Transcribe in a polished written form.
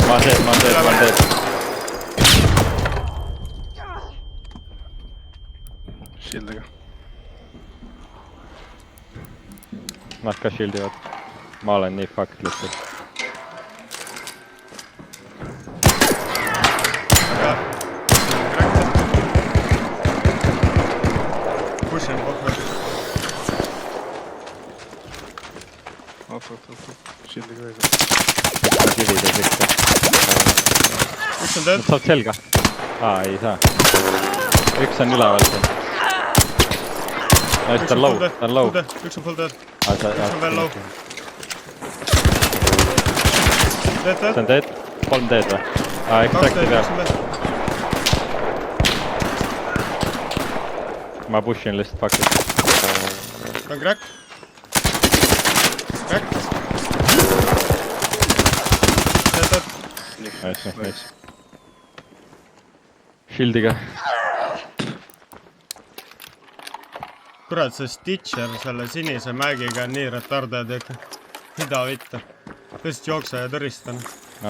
ma teed. Shield'iga. Nad ka shieldivad. Ma olen nii fucked lihtsalt. Push on pohver. Oot. Shield'iga vees. Kivides ikka. Üks on dead. Saad selga? Ei saa. Üks on üleval siin. No, ta on low. Üks on full dead. Üks on veel low. Dead. See on dead? 3 dead või? Extracti peal. Ma pushin lihtsalt fuck'id. Ta on crack. Crack. Dead. Nice. Shieldiga. Kurat, see Stitcher selle sinise mägiga on nii retarded, et mida vitta. Tõesti jookse ja tõristan.